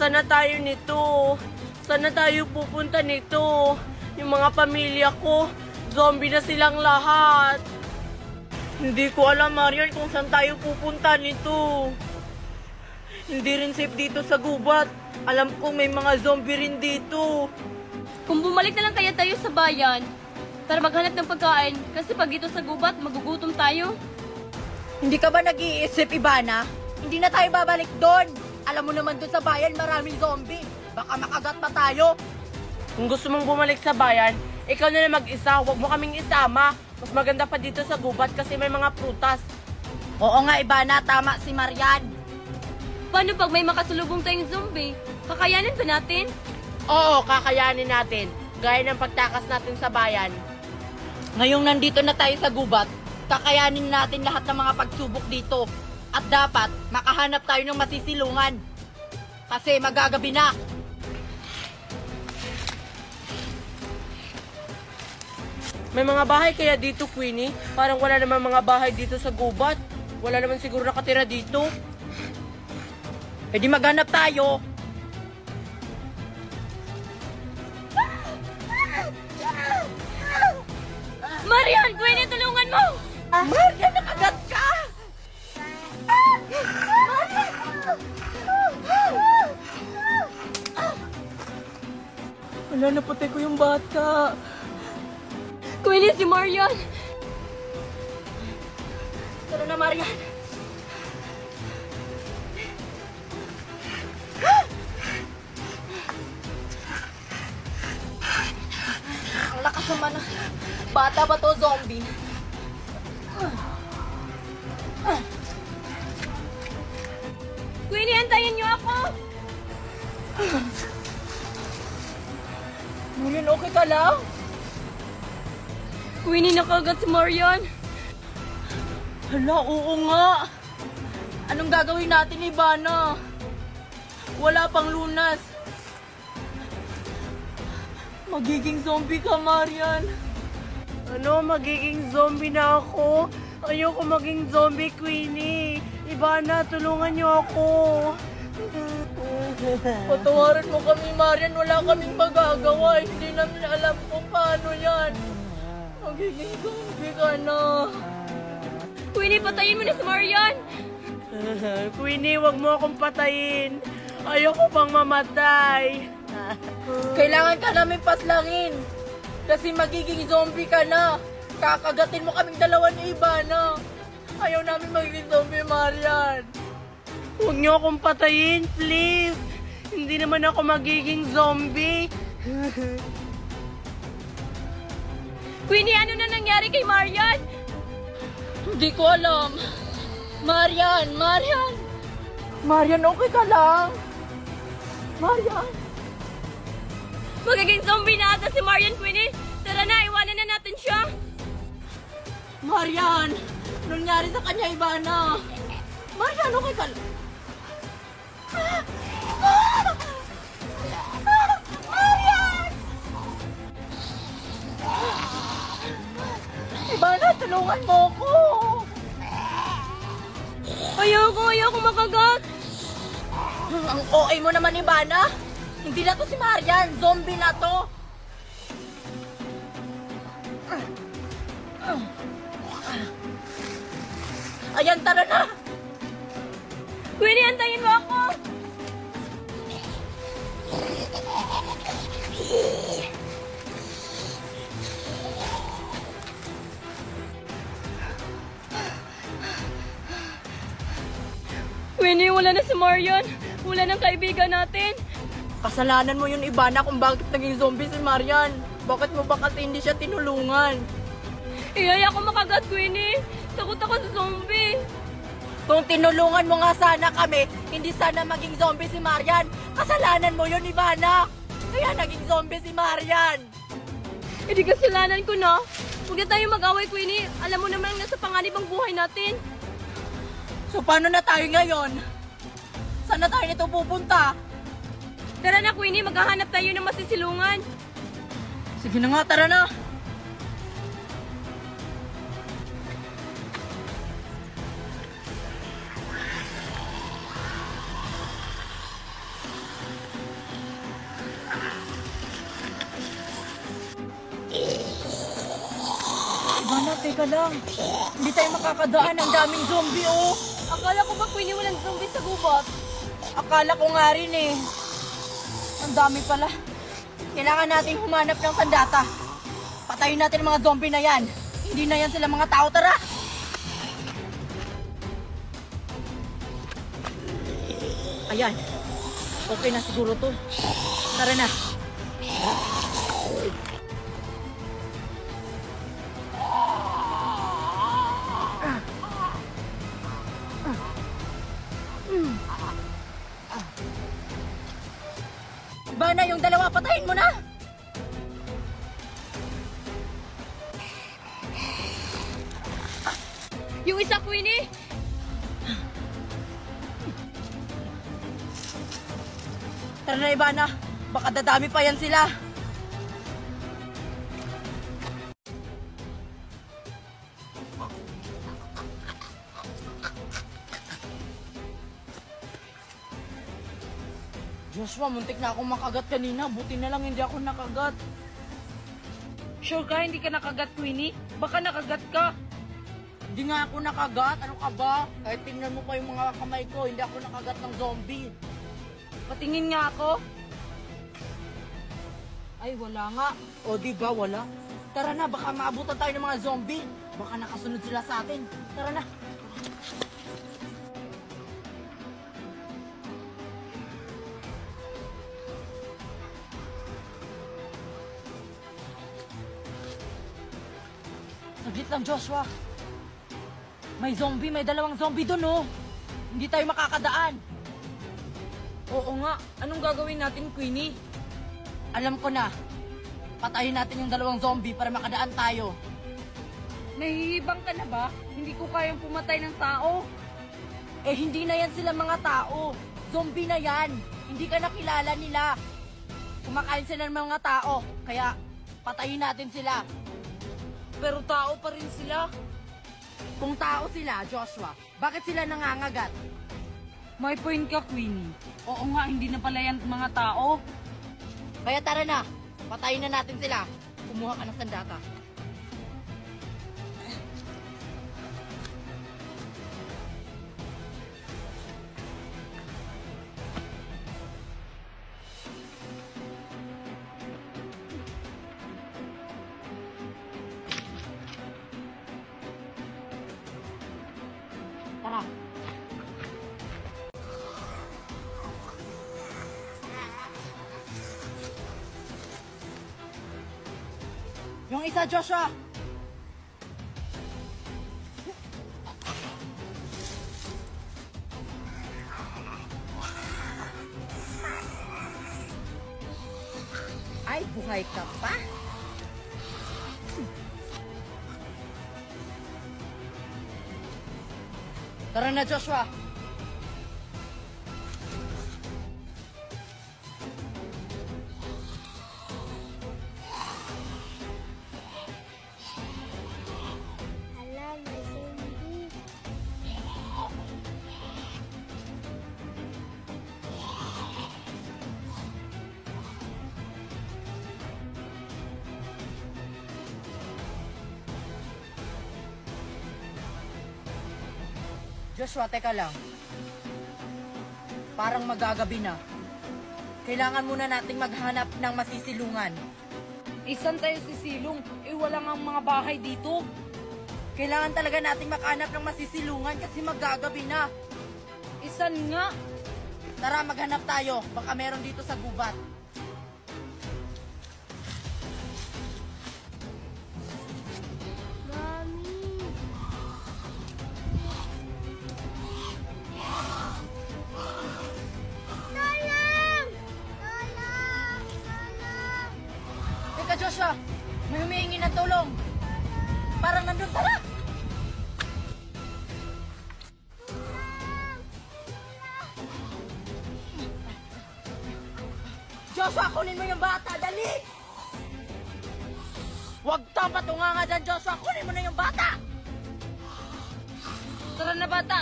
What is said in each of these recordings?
Saan na tayo nito? Saan na tayo pupunta nito? Yung mga pamilya ko, zombie na silang lahat. Hindi ko alam, Marian, kung saan tayo pupunta nito. Hindi rin safe dito sa gubat. Alam ko may mga zombie rin dito. Kung bumalik na lang kaya tayo sa bayan, tara maghanap ng pagkain, kasi pag dito sa gubat, magugutom tayo. Hindi ka ba nag-iisip, Ivana? Hindi na tayo babalik doon. Alam mo naman doon sa bayan, maraming zombie. Baka makagat pa tayo. Kung gusto mong bumalik sa bayan, ikaw na lang mag-isa. Huwag mo kaming isama. Mas maganda pa dito sa gubat kasi may mga prutas. Oo nga, Ivana. Tama si Marian. Paano pag may makasalubong tayong zombie? Kakayanin ba natin? Oo, kakayanin natin. Gaya ng pagtakas natin sa bayan. Ngayong nandito na tayo sa gubat, kakayanin natin lahat ng mga pagsubok dito. At dapat, makahanap tayo ng masisilungan. Kasi magagabi na. May mga bahay kaya dito, Queenie? Parang wala naman mga bahay dito sa gubat. Wala naman siguro nakatira dito. E di maghanap tayo. Marian! Queenie, tulungan mo! Marian, nakagat ka! Wala, napatay ko yung bata. Queenie, si Marian! Tara na, Marian. Ang lakas naman na. Bata ba to, zombie? Queenie, antayin niyo ako! Marian, okay ka lang? Queenie, nakagat si Marian! Hala, oo nga. Anong gagawin natin, Ivana? Wala pang lunas. Magiging zombie ka, Marian. Ano, magiging zombie na ako? Ayoko maging zombie, Queenie. Ivana, tulungan niyo ako. Patawarin mo kami, Marian. Wala kaming magagawa. Hindi namin alam kung paano yan. Magiging zombie ka na. Queenie, patayin mo na si Marian! Queenie, wag mo akong patayin. Ayoko pang mamatay. Kailangan ka namin paslangin. Kasi magiging zombie ka na. Kakagatin mo kaming dalawa ni Ivana. Ayaw namin magiging zombie, Marian. Huwag niyo akong patayin, please. Hindi naman ako magiging zombie. Queenie, ano na nangyari kay Marian? Hindi ko alam. Marian, Marian. Marian, okay ka lang? Marian. Magiging zombie na ata si Marian, Queenie. Tara na, iwanan na natin siya. Marian, anong nangyari sa kanya, Ivana? Marian, okay ka lang? Marian! Ivana, tulungan mo ko! Ayoko makagat. Ang OA mo naman, Ivana. Hindi na to si Marian. Zombie na to. Ayan, tara na. Queenie, antayin mo ako. Queenie, wala na si Marian. Wala ng kaibigan natin. Kasalanan mo yun, Ivana, kung bakit naging zombie si Marian. Bakit mo ba kasi hindi siya tinulungan? Iyaya ko makagat, Queenie. Takot ako sa zombie. Kung tinulungan mo nga sana kami, hindi sana maging zombie si Marian. Kasalanan mo yun, Ivana. Kaya naging zombie si Marian. Eh di kasalanan ko na. Huwag na tayo mag-away, Queenie. Alam mo naman nasa panganib ang buhay natin. So paano na tayo ngayon? Saan na tayo nito pupunta? Tara na, Queenie. Maghahanap tayo ng masisilungan. Sige na nga, tara na. Ivana, teka lang. Hindi tayo makakadaan. Ang daming zombie, oh. Akala ko ba Queenie walang zombie sa gubat? Akala ko nga rin eh. Ang dami pala. Kailangan natin humanap ng sandata. Patayin natin ang mga zombie na yan. Hindi na yan sila mga tao. Tara! Ayan. Okay na siguro to. Tara na. Ivana, yung dalawa, patayin mo na! Yung isa, Queenie! Tara na, Ivana. Baka dadami pa yan sila. Joshua, muntik na akong makagat kanina. Buti na lang hindi ako nakagat. Sure ka, hindi ka nakagat, Queenie? Baka nakagat ka. Hindi nga ako nakagat. Ano ka ba? Kahit tingnan mo pa yung mga kamay ko, hindi ako nakagat ng zombie. Patingin nga ako. Ay, wala nga. O, di ba wala? Tara na, baka maabutan tayo ng mga zombie. Baka nakasunod sila sa atin. Tara na. Saglit lang, Joshua. May zombie, may dalawang zombie doon, oh. Hindi tayo makakadaan. Oo nga, anong gagawin natin, Queenie? Alam ko na. Patayin natin yung dalawang zombie para makadaan tayo. Nahihibang ka na ba? Hindi ko kayang pumatay ng tao. Eh, hindi na yan sila mga tao. Zombie na yan. Hindi ka nakilala nila. Kumakain sila ng mga tao. Kaya, patayin natin sila. Pero tao pa rin sila. Kung tao sila, Joshua, bakit sila nangangagat? May point ka, Queenie. Oo nga, hindi na pala yan mga tao. Kaya tara na. Patayin na natin sila. Kumuha ka ng sandata. Tara. Yung isa, Joshua! Ay, buhay ka pa? Tara na, Joshua! Hala, may zombie. Joshua, teka lang. Parang magagabi na. Kailangan muna nating maghanap ng masisilungan. Isan tayo sisilong? Eh, wala nga mga bahay dito. Kailangan talaga nating makahanap ng masisilungan kasi magagabi na. Isan nga. Tara, maghanap tayo. Baka meron dito sa gubat. Mami. Tolong! Tolong! Tolong! Teka, Joshua! May humihingi ng tulong. Parang nandun, tara! Joshua, kunin mo yung bata! Dali! Huwag kang patunganga dyan, Joshua! Kunin mo na yung bata! Tara na, bata.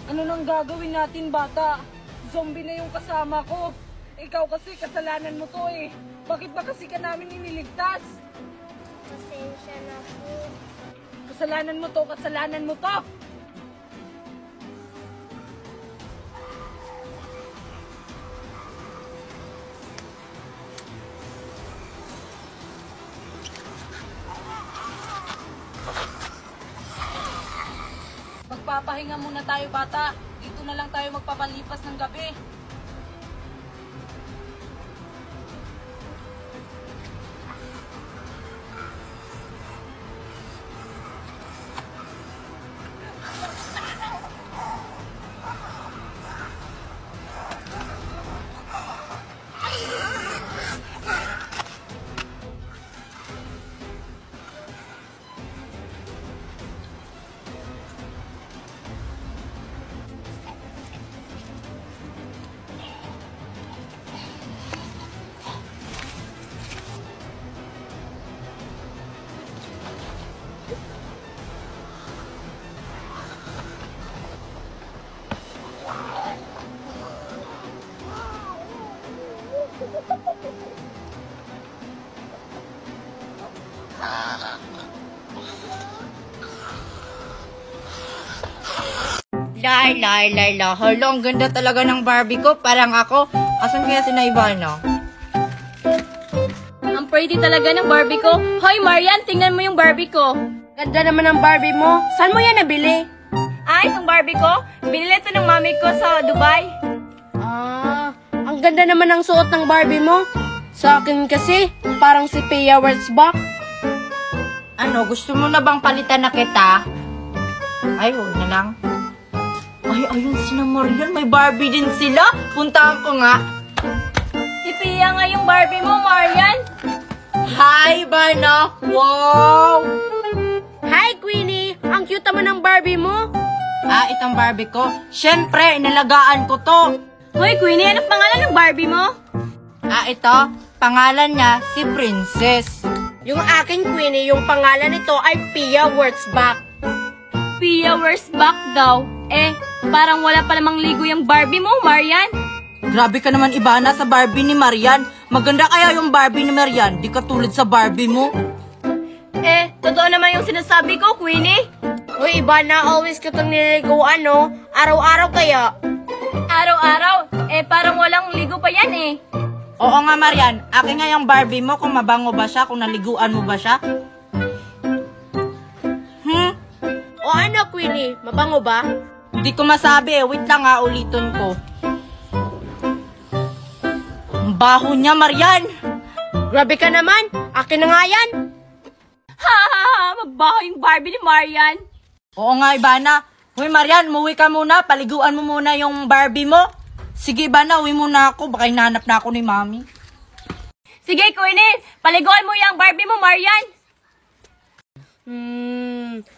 Ano nang gagawin natin, bata? Zombie na yung kasama ko. Ikaw kasi, kasalanan mo to eh. Bakit ba kasi ka namin iniligtas? Pasensya na po. Kasalanan mo to, kasalanan mo to! Magpapahinga muna tayo, bata. Dito na lang tayo magpapalipas ng gabi. La. Hala, ang ganda talaga ng Barbie ko. Parang ako. Asan kaya si Naibana? Ang pretty talaga ng Barbie ko. Hoy, Marian, tingnan mo yung Barbie ko. Ganda naman ang Barbie mo. Saan mo yan nabili? Itong Barbie ko, binili ito ng mami ko sa Dubai. Ang ganda naman ng suot ng Barbie mo. Sa akin kasi, parang si Pia Wurzbach. Ano, gusto mo na bang palitan na kita? Ay, huwag na lang. Ay, ayun sila Marian. May Barbie din sila. Puntahan ko nga. Si Pia nga yung Barbie mo, Marian. Hi, Bana. Wow! Hi, Queenie! Ang cute naman ng Barbie mo. Itong Barbie ko. Siyempre, inalagaan ko to. Hoy, Queenie, anong pangalan ng Barbie mo? Ito. Pangalan niya si Princess. Yung akin, Queenie, yung pangalan nito ay Pia Wurzbach. Pia Wurzbach daw. Parang wala pa namang ligo yung Barbie mo, Marian. Grabe ka naman, Ibana, sa Barbie ni Marian. Maganda kaya yung Barbie ni Marian. Di katulad sa Barbie mo. Totoo naman yung sinasabi ko, Queenie. Uy, iba na, always kitang nililiguan, no? Araw-araw kaya. Araw-araw, parang walang ligo pa yan eh. Oo nga, Marian. Akin nga yung Barbie mo kung mabango ba siya, kung naliguan mo ba siya. O ano, Queenie? Mabango ba? Hindi ko masabi. Wait lang nga, ulitin ko. Ang baho niya, Marian. Grabe ka naman. Akin na nga yan. Mabaho yung Barbie ni Marian. Oo nga, Ibana. Uy, Marian, umuwi ka muna. Paliguan mo muna yung Barbie mo. Sige, Ibana, uwi muna ako. Baka hinahanap na ako ni Mami. Sige, Queenie, paliguan mo yung Barbie mo, Marian.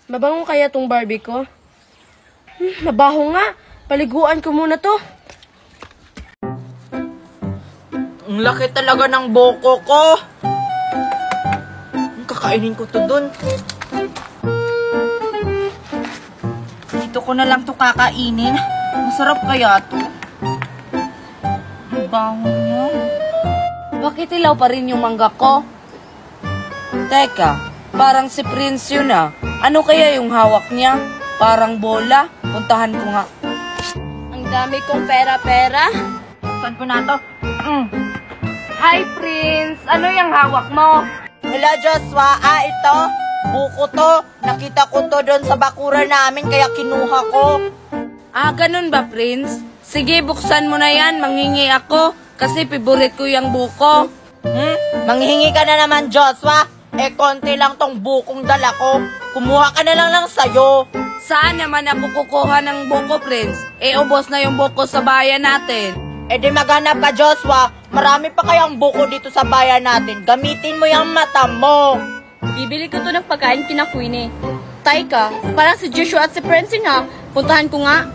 Mabango kaya tong Barbie ko? Mabaho nga. Paliguan ko muna to. Ang laki talaga ng boko ko. Kakainin ko to dun. Dito ko na lang to kakainin. Masarap kaya to. Ang bango niya. Bakit ilaw pa rin yung mangga ko? Teka, parang si Prince yun ah. Ano kaya yung hawak niya? Parang bola. Puntahan ko nga. Ang dami kong pera-pera. Saan ko na to? Hi, Prince. Ano yung hawak mo? Hello, Joshua. Ito. Buko to. Nakita ko to doon sa bakura namin kaya kinuha ko. Ganun ba, Prince? Sige, buksan mo na yan. Manghingi ako. Kasi favorite ko yung buko. Manghingi ka na naman, Joshua. Konti lang tong bukong dala ko. Kumuha ka na lang sa'yo. Saan naman ako kukuha ng buko, Prince? Ubos na yung buko sa bayan natin. Di maghanap ka, Joshua. Marami pa kayang buko dito sa bayan natin. Gamitin mo yung mata mo. Bibili ko to ng pagkain kina Queenie. Taika, parang si Joshua at si Prince ha. Puntahan ko nga.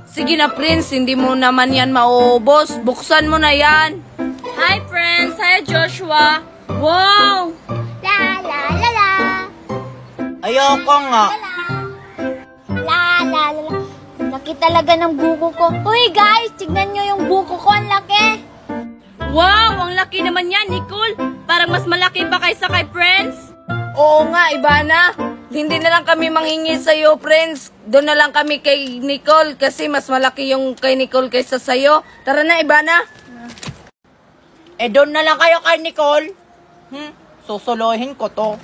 Sige na, Prince. Hindi mo naman yan mauubos. Buksan mo na yan. Hi, Prince. Hi, Joshua. Wow! La la la la. Ayoko nga. La la la la. laki talaga ng buko ko. Uy guys, tignan nyo yung buko ko, ang laki. Wow! Ang laki naman yan, Nicole! Parang mas malaki pa kaysa kay Friends. Oo nga, Ivana. Hindi na lang kami manghingi sa'yo, friends. Doon na lang kami kay Nicole kasi mas malaki yung kay Nicole kaysa sa'yo. Tara na, Ivana. doon na lang kayo kay Nicole. Susuluhin ko to.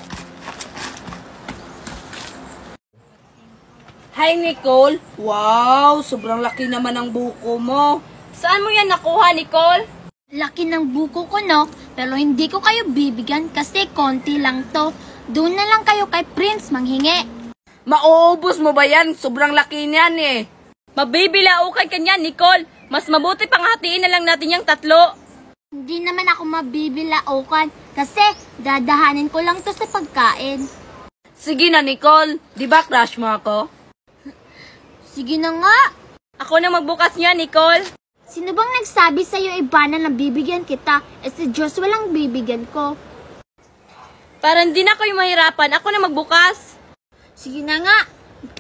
Hi, Nicole. Wow, sobrang laki naman ang buko mo. Saan mo yan nakuha, Nicole? Laki ng buko ko, no? Pero hindi ko kayo bibigyan kasi konti lang to. Doon na lang kayo kay Prince manghingi. Mauubos mo ba yan? Sobrang laki niyan eh. Mabibilaukan ka niyan, Nicole. Mas mabuti pang hatiin na lang natin yung 3. Hindi naman ako mabibilaukan kasi dadahanin ko lang to sa pagkain. Sige na, Nicole. Di ba crush mo ako? Sige na nga. Ako na magbukas niya, Nicole. Sino bang nagsabi sa'yo, Ivana, na bibigyan kita? Si Diyos walang bibigyan ko. Para hindi na kayo mahirapan, ako na magbukas. Sige na nga.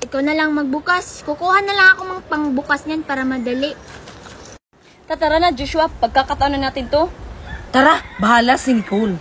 Ikaw na lang magbukas. Kukuha na lang ako mga pangbukas niyan para madali. Tara na, Joshua. Pagkakataon na natin to. Tara, bahala si Nicole.